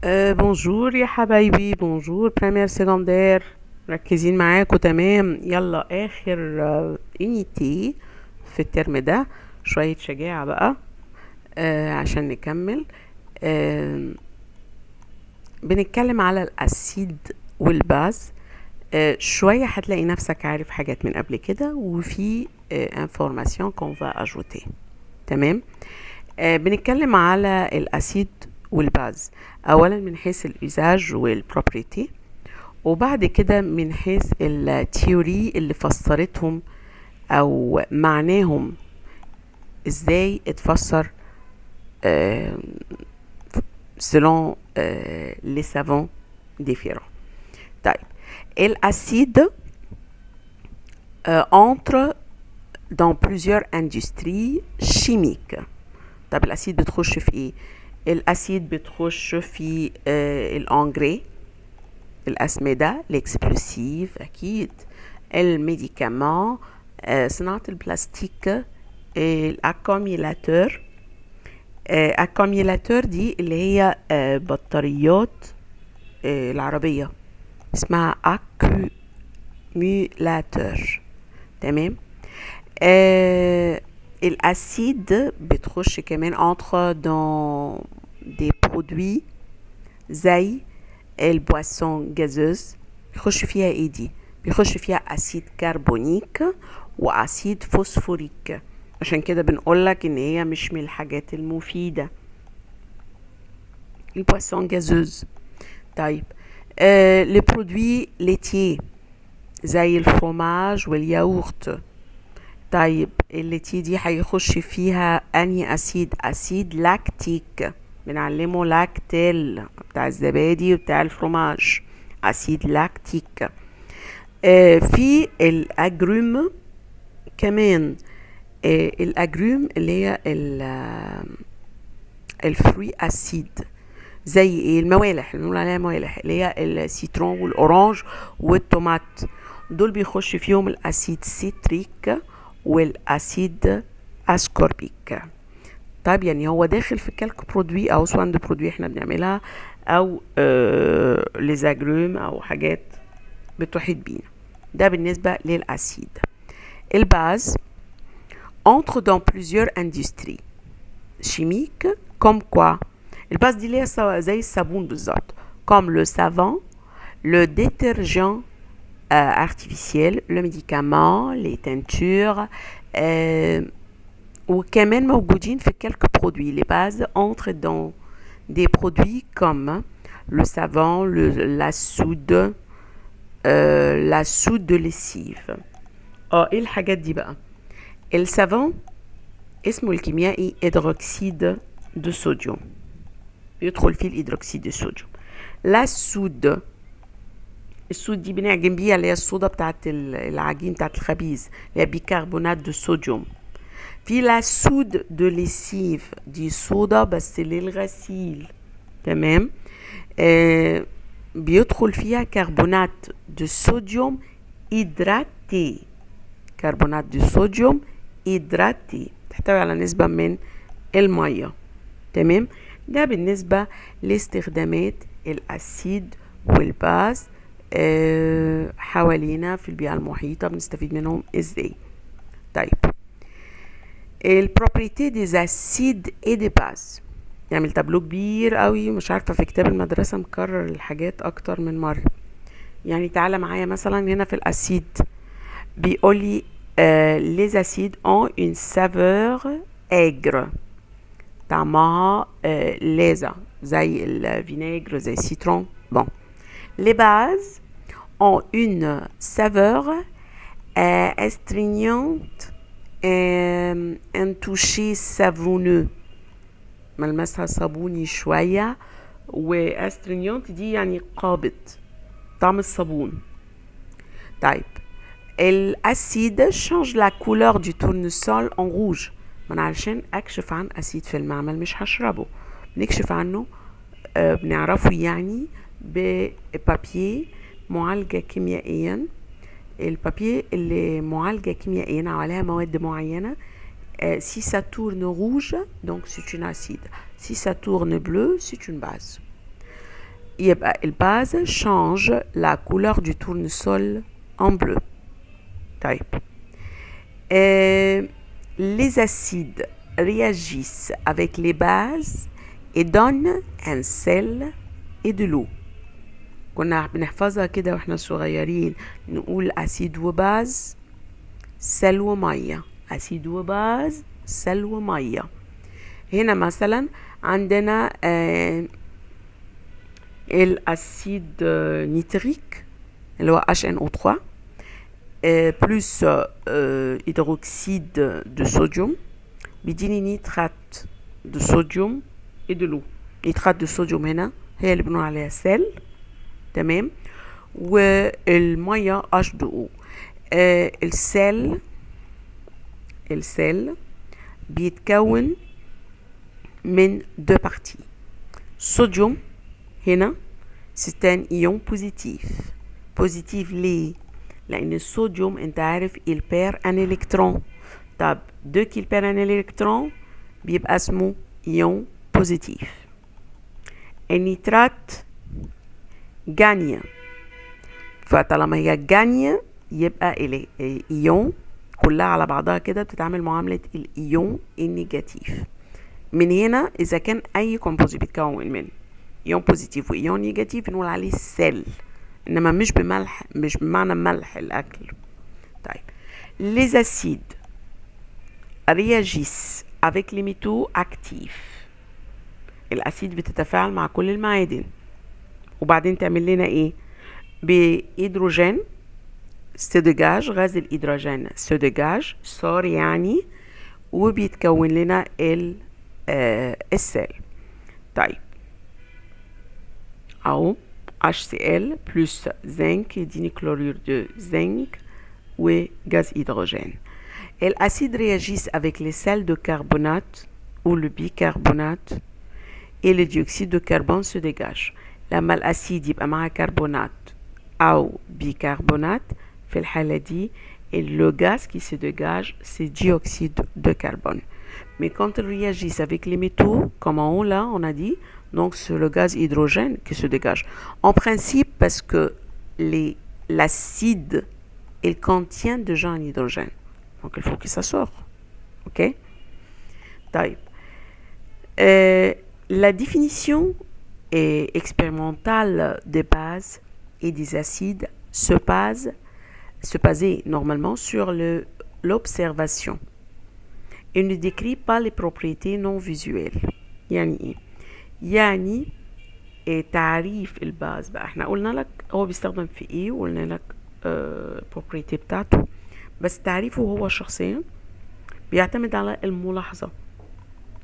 بونجور يا حبايبي، بونجور بريمير سيكوندير. مركزين معاكم تمام. يلا اخر انيتي في الترم ده. شوية شجاعة بقى عشان نكمل. آه بنتكلم على الاسيد والباز. شوية هتلاقي نفسك عارف حاجات من قبل كده، وفي انفورماسيون كون فا اجوتي. تمام. بنتكلم على الاسيد والباز، اولا من حيث الازاج والبروبريتي، وبعد كده من حيث التيوري اللي فسرتهم او معناهم ازاي اتفسر selon les savants différents. طيب الاسيد entre dans plusieurs industries chimiques. طب الاسيد بتخش في ايه؟ الاسيد بتخش في الانجري، الاسمده، الاكسبلوسيف اكيد، الميديكامون، صناعه البلاستيك، الاكوميلاتور. اكوميلاتور دي اللي هي بطاريات العربيه، اسمها اكوميلاتور. تمام. الاسيد بتخش كمان entre dans des produits زي البواسون جازوز. بيخش فيها ايه دي؟ بيخش فيها اسيد كربونيك واسيد فوسفوريك، عشان كده بنقولك ان هي مش من الحاجات المفيدة البواسون جازوز. طيب لي برودوي ليتيي زي الفرomage والياغورت. طيب الليتي دي هيخش فيها انهي اسيد؟ اسيد لاكتيك، بنعلمه لاكتيل بتاع الزبادي وبتاع الفرomage، اسيد لاكتيك. في الاجروم كمان، الاجروم اللي هي الفري اسيد، زي ايه؟ الموالح اللي بنقول عليها موالح، اللي هي السيترون والاورانج والطماط. دول بيخش فيهم الاسيد سيتريك والاسيد اسكوربيك. طيب يعني هو داخل في كالك برودوي او سوان دو برودوي احنا بنعملها، او ليزاجروم او حاجات بتحيط بينا. ده بالنسبة للاسيد. الباز entre dans plusieurs industries chimiques comme quoi. الباز دي اللي هي زي الصابون بالظبط، comme le savon, le détergent artificiel, le médicament, les teintures. وكمان موجودين في quelques produits. Les bases entrent dans des produits comme le savon, la soude, la soude de lessive. ايه الحاجات دي بقى؟ السافون اسمه الكيميائي هيدروكسيد دو صوديوم، بيدخل فيه الهيدروكسيد دو صوديوم. لا سود، السود دي بنعجن بيها، اللي هي الصودا بتاعت العجين بتاعت الخبيز، اللي هي بيكربونات دو صوديوم. في لا سود دو ليسيف، دي صودا بس للغسيل. تمام. بيدخل فيها كربونات دو صوديوم هيدراتي، كربونات دو صوديوم هيدراتي، تحتوي على نسبة من المية. تمام. ده بالنسبة لاستخدامات الأسيد والباز حوالينا في البيئة المحيطة، بنستفيد منهم ازاي. طيب البروبريتي ديز اسيد اي دي باز، نعمل تابلو كبير قوي، مش عارفة في كتاب المدرسة مكرر الحاجات اكتر من مرة. يعني تعالى معايا مثلا هنا في الاسيد، بيقولي les acides ont une saveur aigre، طعمها لاذع زي الفينيجر زي السيترون. bon. Les bases ont une saveur astringente et un toucher savonneux، ملمسها صابوني شوية، واسترينيونت دي يعني قابض، طعم الصابون. طيب الاسيد change la couleur du tournesol en rouge. ما انا علشان اكشف عن اسيد في المعمل مش هشربه، بنكشف عنه بنعرفه يعني ببابيه معالجة كيميائيا. البابيه اللي معالجة كيميائيا عليها مواد معينة، si ça tourne rouge donc c'est une acide, si ça tourne bleu c'est une base. يبقى الباز change la couleur du tournesol en bleu. طيب les acides réagissent avec les bases et donnent un sel et de l'eau. كنا بنحفظها كده واحنا صغيرين، نقول أسيد وباز سل ومية، أسيد وباز سل ومية. هنا مثلا عندنا الأسيد نيتريك اللي هو HNO3 بلس هيدروكسيد دو صوديوم بيديني نيترات دو صوديوم et de l'eau. نيترات دو صوديوم هنا هي اللي بنقول عليها سل، تمام، والمية H2O. السل بيتكون من دو بارتي. صوديوم هنا c'est un ion positif ليه؟ لأن الصوديوم انت عارف il perd un électron. طب دو qu'il perd un électron بيبقى اسمه ion positif. النيترات جانية، فطالما هي جانية يبقى ايون كلها على بعضها كده بتتعامل معاملة الايون النيجاتيف. من هنا اذا كان اي كومبوزيت بيتكون من ايون بوزيتيف وايون نيجاتيف نقول عليه سيل، انما مش بملح، مش بمعنى ملح الاكل. طيب les acides réagissent avec les métaux actifs. الاسيد بتتفاعل مع كل المعادن وبعدين تعمل لنا ايه؟ بهيدروجين se dégage، غاز الهيدروجين se dégage صار يعني، وبيتكون لنا السيل. طيب اهو HCl plus zinc يديني chlorure de zinc وغاز هيدروجين. الأسيد réagissent avec les sels de carbonate ou le bicarbonate et le dioxyde de carbone se dégage. لما الأسيد يبقى معاه كربونات أو بيكربونات في الحالة دي le gaz qui se dégage c'est dioxyde de carbone. Mais quand ils réagissent avec les métaux, comme en haut là on a dit, donc c'est le gaz hydrogène qui se dégage. En principe parce que l'acide il contient déjà un hydrogène, donc il faut que ça sorte. Ok. طيب la définition expérimentale des bases et des acides se basait normalement sur l'observation et ne décrit pas les propriétés non visuelles. يعني ايه؟ يعني تعريف الباز بقى احنا قلنا لك هو بيستخدم في ايه وقلنا لك البروبريتي بتاعته، بس تعريفه هو شخصيا بيعتمد على الملاحظة،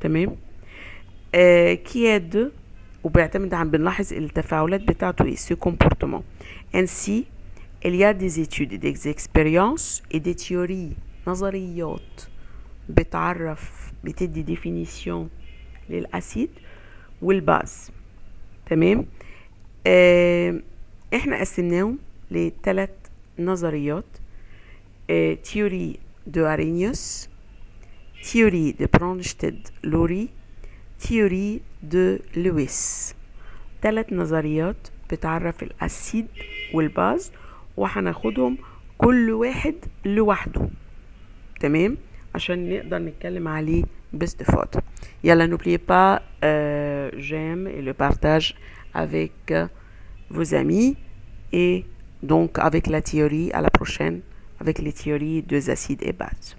تمام، كياد، وبيعتمد عن بنلاحظ التفاعلات بتاعته ايه ce comportement. Ainsi il y a des études des expériences et des théories نظريات بتدي définition للأسيد والباز، تمام. احنا قسمناهم لثلاث نظريات: تيوري دو أرينيوس، تيوري دو برونشتيد لوري، تيوري دو لويس. ثلاث نظريات بتعرف الأسيد والباز وهناخدهم كل واحد لوحده، تمام، عشان نقدر نتكلم عليه باستفاضة. يلا n'oubliez pas j'aime et le partage avec vos amis et donc avec la théorie à la prochaine avec les théories des acides et bases.